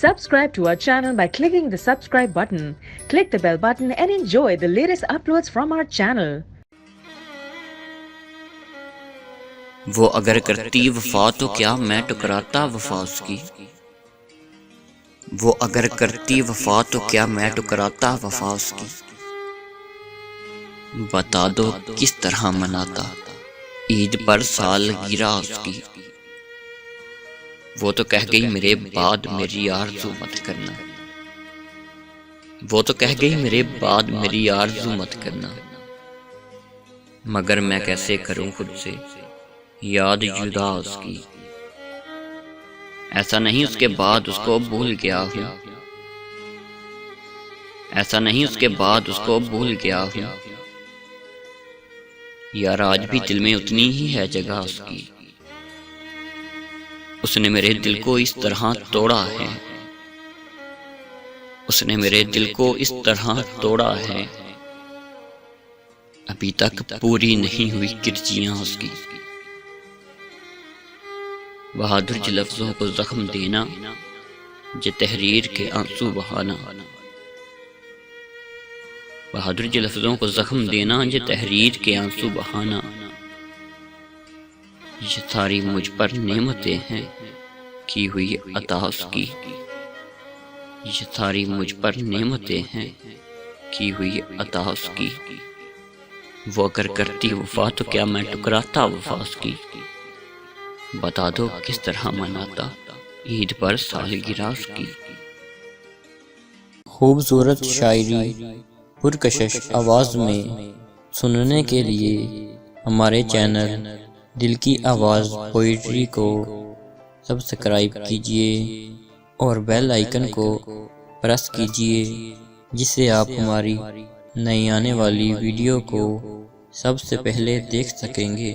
Subscribe to our channel by clicking the subscribe button. Click the bell button and enjoy the latest uploads from our channel. वो अगर करती वफा तो क्या मैं टुकराता वफा उसकी। वो अगर करती वफा तो क्या मैं टुकराता वफा उसकी। बता दो किस तरह मनाता ईद पर सालगिरह उसकी। वो तो कह गई मेरे बाद मेरी आरज़ू मत करना। वो तो कह गई मेरे बाद मेरी आरज़ू मत करना। मगर मैं कैसे करूं खुद से याद जुदा उसकी। ऐसा नहीं उसके बाद उसको भूल गया हूँ। ऐसा नहीं उसके बाद उसको भूल गया हूँ। यार आज भी दिल में उतनी ही है जगह उसकी। उसने मेरे दिल को इस तरह तोड़ा है। उसने मेरे दिल को इस तरह तोड़ा है। अभी तक पूरी नहीं हुई किरचियां उसकी। बहादुर के लफ्जों को जख्म देना जे तहरीर के आंसू बहाना। बहादुर के लफ्जों को जख्म देना जे तहरीर के आंसू बहाना। ये सारी मुझ पर नेमतें हैं की हुई अता उसकी। ये सारी मुझ पर नेमतें हैं की हुई अता उसकी। वो अगर करती वफा तो क्या मैं टुकराता वफा उसकी। बता दो किस तरह मनाता ईद पर सालगिरह उसकी। खूबसूरत शायरी पुरकशिश आवाज़ में सुनने के लिए हमारे चैनल दिल की आवाज़ पोइट्री को सब्सक्राइब कीजिए और बेल आइकन को प्रेस कीजिए, जिससे आप हमारी नई आने वाली वीडियो को सबसे पहले देख सकेंगे।